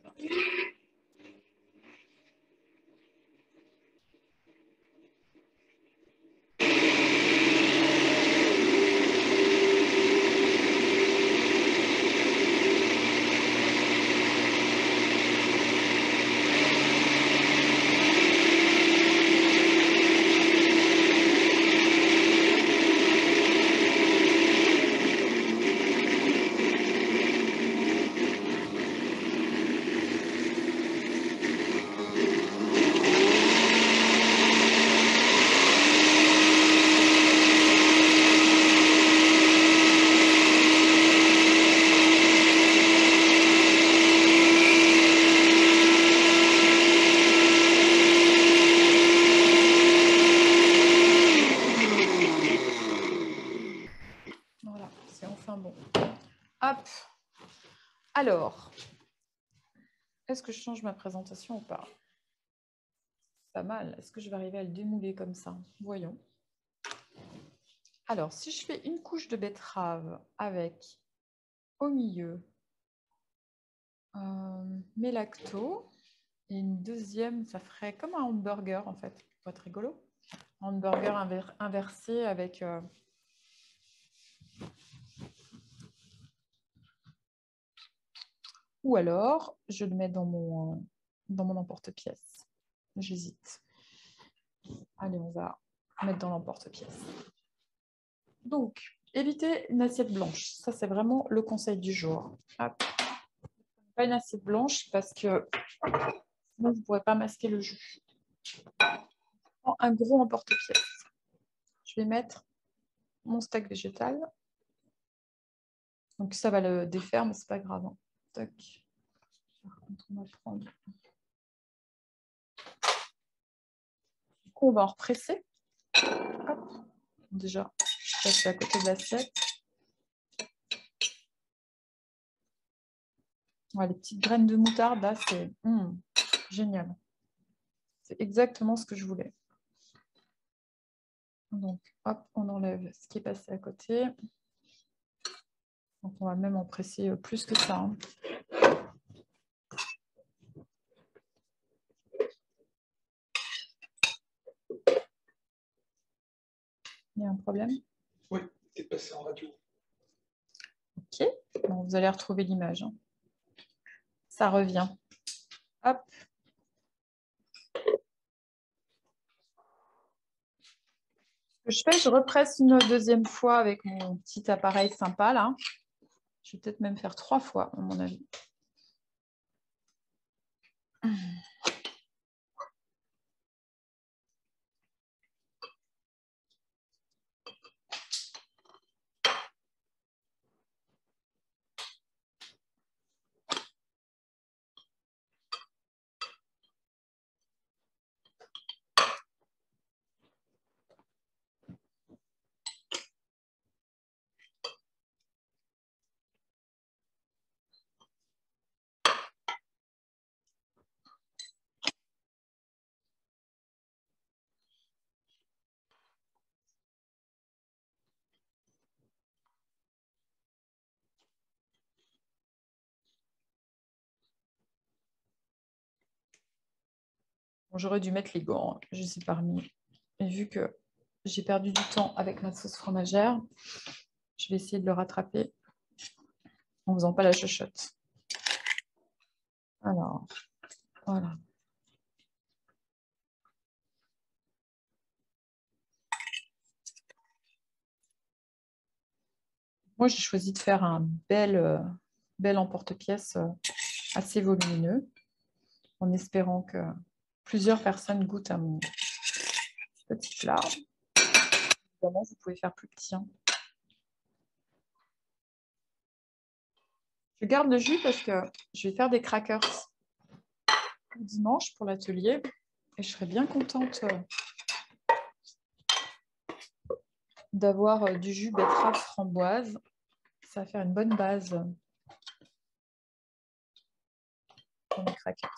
Voilà, c'est enfin bon. Hop. Alors, est-ce que je change ma présentation ou pas? Pas mal. Est-ce que je vais arriver à le démouler comme ça? Voyons. Alors, si je fais une couche de betterave avec au milieu mes lactos et une deuxième, ça ferait comme un hamburger en fait, pour être rigolo. Un hamburger inversé avec ou alors je le mets dans mon emporte-pièce. J'hésite. Allez, on va mettre dans l'emporte-pièce. Donc, évitez une assiette blanche. Ça, c'est vraiment le conseil du jour. Hop. Pas une assiette blanche parce que sinon, vous ne pourrez pas masquer le jus. Un gros emporte-pièce. Je vais mettre mon steak végétal. Donc, ça va le défaire, mais ce n'est pas grave. Hein. Tac. On va prendre. Du coup, on va en represser. Hop. Déjà, ça c'est à côté de l'assiette. Ouais, les petites graines de moutarde, là, c'est génial. C'est exactement ce que je voulais. Donc, hop, on enlève ce qui est passé à côté. Donc, on va même en presser plus que ça. Hein. Il y a un problème? Oui, c'est passé en radio. Ok, bon, vous allez retrouver l'image. Hein. Ça revient. Hop. Ce que je fais, je represse une deuxième fois avec mon petit appareil sympa là. Je vais peut-être même faire 3 fois, à mon avis. Bon, j'aurais dû mettre les gants, je ne sais pas remis. Et vu que j'ai perdu du temps avec ma sauce fromagère, Je vais essayer de le rattraper en ne faisant pas la chochotte. Alors, voilà. Moi, j'ai choisi de faire un bel emporte-pièce assez volumineux, en espérant que plusieurs personnes goûtent à mon petit plat. Évidemment, vous pouvez faire plus petit. Hein. Je garde le jus parce que je vais faire des crackers dimanche pour l'atelier et je serais bien contente d'avoir du jus betterave framboise. Ça va faire une bonne base pour mes crackers.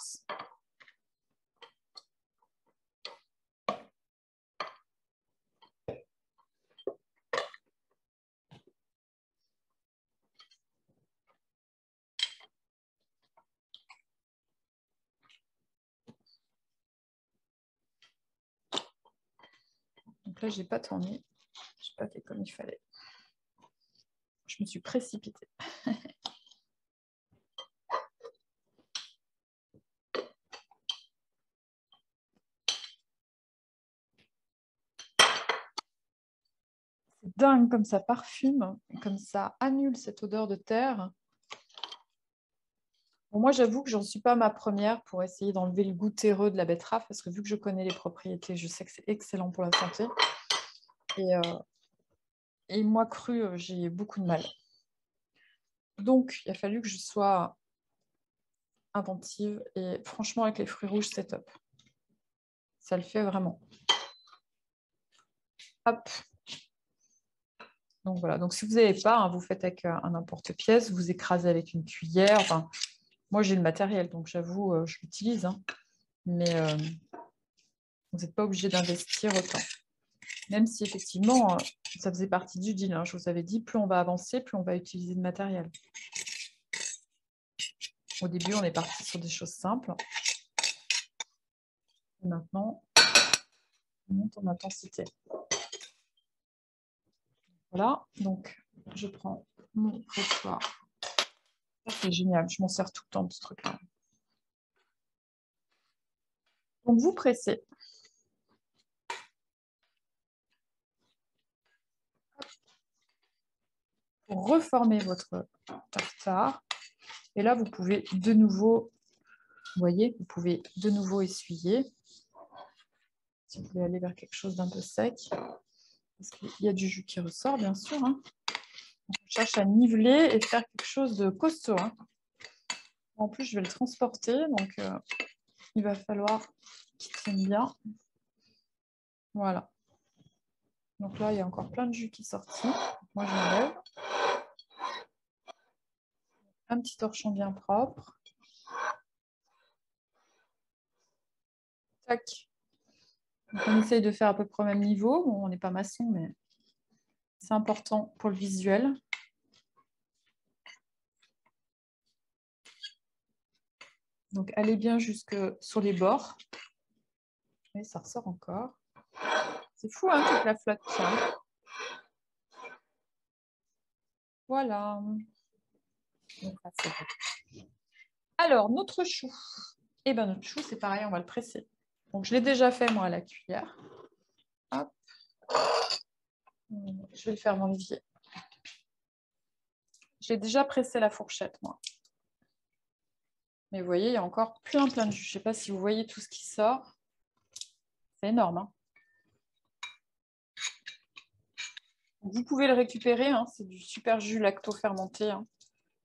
Donc là, je n'ai pas tourné. Je n'ai pas fait comme il fallait. Je me suis précipitée. C'est dingue comme ça parfume, comme ça annule cette odeur de terre. Bon, moi, j'avoue que j'en suis pas à ma première pour essayer d'enlever le goût terreux de la betterave parce que vu que je connais les propriétés, je sais que c'est excellent pour la santé. Et moi, cru, j'ai beaucoup de mal. Donc, il a fallu que je sois inventive. Et franchement, avec les fruits rouges, c'est top. Ça le fait vraiment. Hop. Donc voilà. Donc, si vous n'avez pas, hein, vous faites avec un emporte-pièce, vous écrasez avec une cuillère. Enfin, moi, j'ai le matériel, donc j'avoue, je l'utilise. Hein. Mais vous n'êtes pas obligé d'investir autant. Même si, effectivement, ça faisait partie du deal. Hein. Je vous avais dit, plus on va avancer, plus on va utiliser de matériel. Au début, on est parti sur des choses simples. Et maintenant, on monte en intensité. Voilà, donc je prends mon pressoir. C'est génial, je m'en sers tout le temps de ce truc-là. Donc vous pressez. Pour reformer votre tartare. Et là, vous pouvez de nouveau, vous voyez, vous pouvez de nouveau essuyer. Si vous voulez aller vers quelque chose d'un peu sec. Parce qu'il y a du jus qui ressort, bien sûr. Hein. On cherche à niveler et faire quelque chose de costaud. Hein. En plus, je vais le transporter, donc il va falloir qu'il tienne bien. Voilà. Donc là, il y a encore plein de jus qui est sorti. Moi, je l'enlève. Un petit torchon bien propre. Tac. Donc, on essaye de faire à peu près au même niveau. Bon, on n'est pas maçon, mais c'est important pour le visuel. Donc, allez bien jusque sur les bords. Et ça ressort encore. C'est fou, hein, toute la flotte. Tiens. Voilà. Donc, là, c'est bon. Alors, notre chou. Eh bien, notre chou, c'est pareil, on va le presser. Donc, je l'ai déjà fait, moi, à la cuillère. Hop. Je vais le faire dans l'évier. J'ai déjà pressé la fourchette, moi. Mais vous voyez, il y a encore plein de jus. Je ne sais pas si vous voyez tout ce qui sort. C'est énorme. Hein. Vous pouvez le récupérer. Hein. C'est du super jus lacto-fermenté. Hein.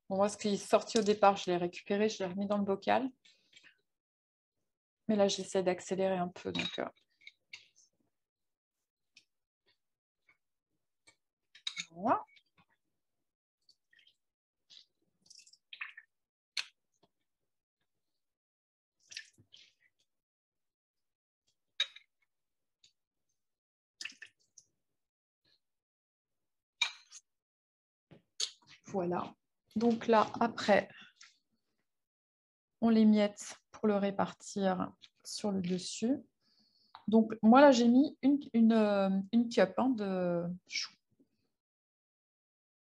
Bon, moi, ce qui est sorti au départ, je l'ai récupéré. Je l'ai remis dans le bocal. Mais là, j'essaie d'accélérer un peu. Donc, voilà. Voilà. Donc là, après, on les miette pour le répartir sur le dessus. Donc, moi, là, j'ai mis une cup de chou.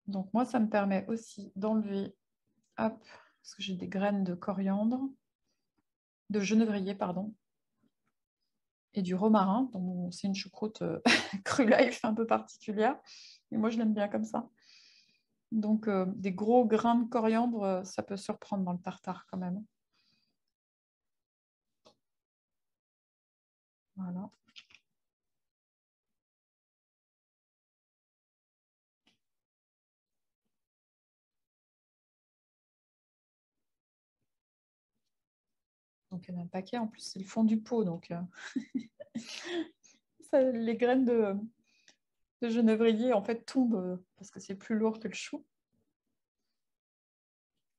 Donc moi, ça me permet aussi d'enlever, hop, parce que j'ai des graines de coriandre, de genévrier, pardon, et du romarin. C'est une choucroute crue life un peu particulière. Et moi, je l'aime bien comme ça. Donc, des gros grains de coriandre, ça peut surprendre dans le tartare quand même. Voilà. Donc, il y en a un paquet. En plus, c'est le fond du pot. Donc, les graines de genévrier, en fait, tombent parce que c'est plus lourd que le chou.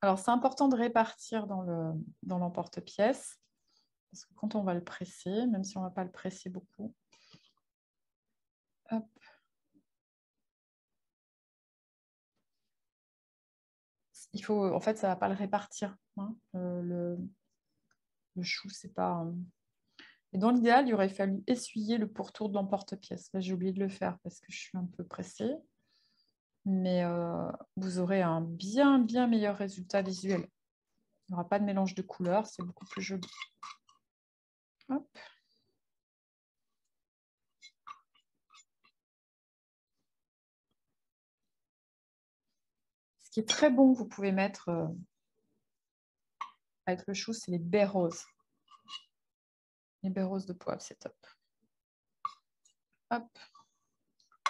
Alors, c'est important de répartir dans l'emporte-pièce. Parce que quand on va le presser, même si on ne va pas le presser beaucoup, hop. Il faut, en fait, ça ne va pas le répartir. Hein. Le chou, c'est pas... Et dans l'idéal, il aurait fallu essuyer le pourtour de l'emporte-pièce. Là, j'ai oublié de le faire parce que je suis un peu pressée. Mais vous aurez un bien meilleur résultat visuel. Il n'y aura pas de mélange de couleurs, c'est beaucoup plus joli. Hop. Ce qui est très bon, vous pouvez mettre avec le chou, c'est les baies roses. Les baies roses de poivre, c'est top. Hop.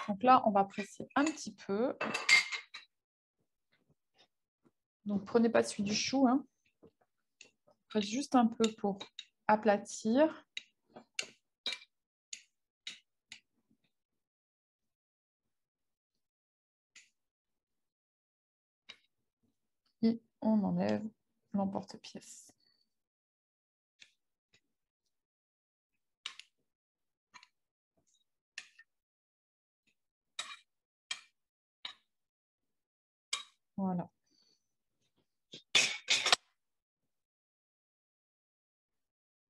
Donc là, on va presser un petit peu. Donc, prenez pas celui du chou. Hein. Presse juste un peu pour aplatir. Et on enlève l'emporte-pièce. Voilà.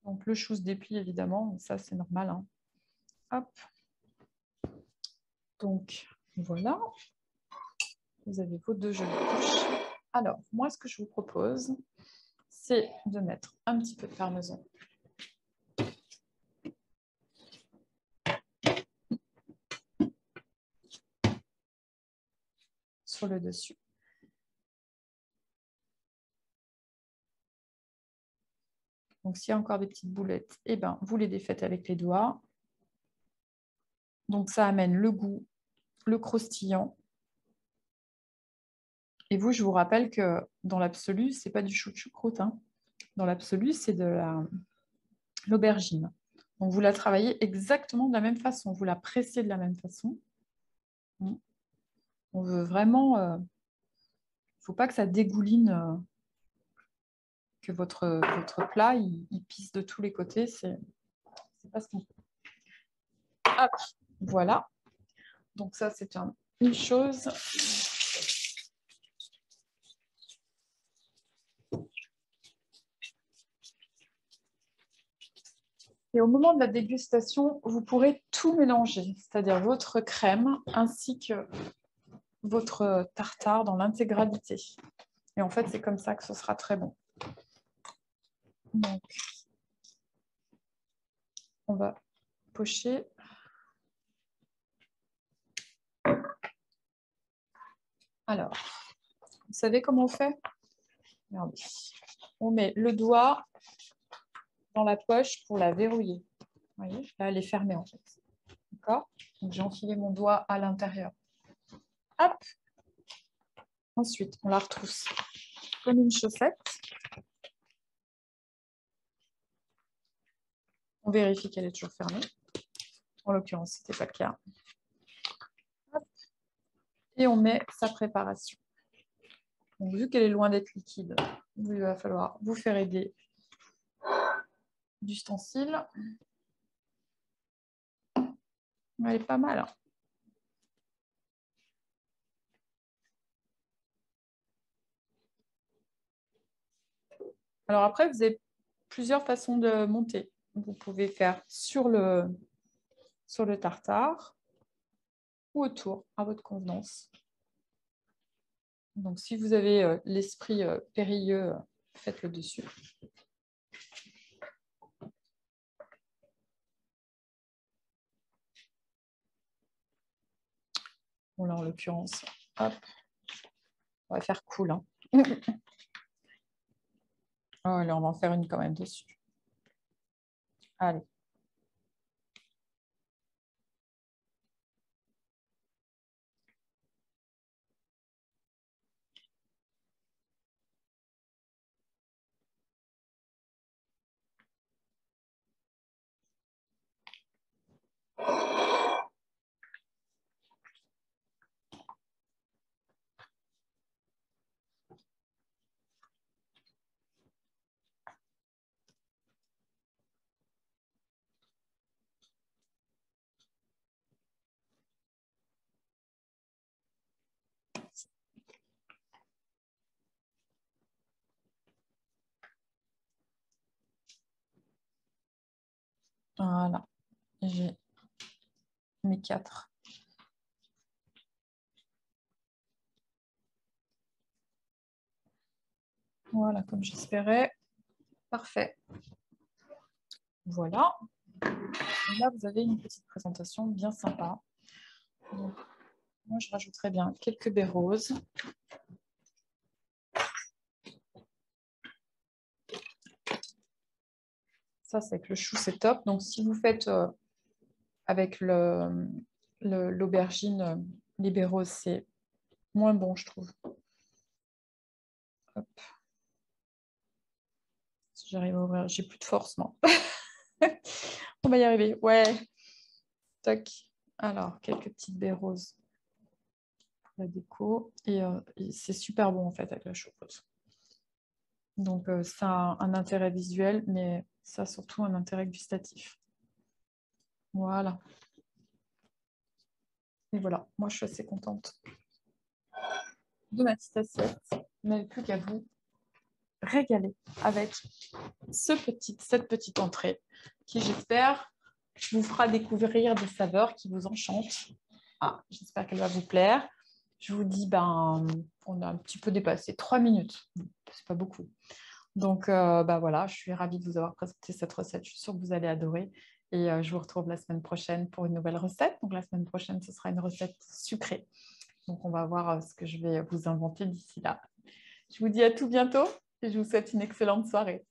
Donc, le chou se déplie, évidemment. Ça, c'est normal. Hein. Hop. Donc, voilà. Vous avez vos deux jolies couches. Alors, moi, ce que je vous propose, c'est de mettre un petit peu de parmesan. Sur le dessus. Donc, s'il y a encore des petites boulettes, eh ben, vous les défaites avec les doigts. Donc, ça amène le goût, le croustillant. Et vous, je vous rappelle que dans l'absolu, ce n'est pas du chou de choucroute. Hein. Dans l'absolu, c'est de l'aubergine. Donc, vous la travaillez exactement de la même façon. Vous la pressez de la même façon. On veut vraiment... il ne faut pas que ça dégouline, que votre plat, il pisse de tous les côtés. C'est pas ce qu'on veut. Hop, voilà. Donc ça, c'est une chose. Et au moment de la dégustation, vous pourrez tout mélanger, c'est-à-dire votre crème ainsi que votre tartare dans l'intégralité. Et en fait, c'est comme ça que ce sera très bon. Donc, on va pocher. Alors, vous savez comment on fait? Regardez. On met le doigt dans la poche pour la verrouiller. Vous voyez, là, elle est fermée en fait. D'accord? Donc, j'ai enfilé mon doigt à l'intérieur. Hop! Ensuite, on la retrousse comme une chaussette. On vérifie qu'elle est toujours fermée. En l'occurrence, ce n'était pas le cas. Hop. Et on met sa préparation. Donc, vu qu'elle est loin d'être liquide, il va falloir vous faire aider d'ustensile. Elle est pas mal. Hein. Alors après, vous avez plusieurs façons de monter. Vous pouvez faire sur le tartare ou autour, à votre convenance. Donc, si vous avez l'esprit périlleux, faites-le dessus. Bon, là, en l'occurrence, hop, on va faire cool. Hein. Oh, allez, on va en faire une quand même dessus. Allez. Voilà, j'ai mes 4. Voilà, comme j'espérais. Parfait. Voilà. Et là, vous avez une petite présentation bien sympa. Donc, moi, je rajouterais bien quelques baies roses. Ça, c'est avec le chou, c'est top. Donc, si vous faites avec l'aubergine, les baies roses, c'est moins bon, je trouve. Hop. Si j'arrive à ouvrir, j'ai plus de force, non. On va y arriver. Ouais. Tac. Alors, quelques petites baies roses pour la déco. Et c'est super bon, en fait, avec la choucroute. Donc, ça a un intérêt visuel, mais ça a surtout un intérêt gustatif. Voilà. Et voilà, moi, je suis assez contente de ma petite assiette. Il n'y plus qu'à vous régaler avec cette petite entrée qui, j'espère, vous fera découvrir des saveurs qui vous enchantent. Ah, j'espère qu'elle va vous plaire. Je vous dis, on a un petit peu dépassé 3 minutes. C'est pas beaucoup. Donc, voilà, je suis ravie de vous avoir présenté cette recette. Je suis sûre que vous allez adorer. Et je vous retrouve la semaine prochaine pour une nouvelle recette. Donc, la semaine prochaine, ce sera une recette sucrée. Donc, on va voir ce que je vais vous inventer d'ici là. Je vous dis à tout bientôt et je vous souhaite une excellente soirée.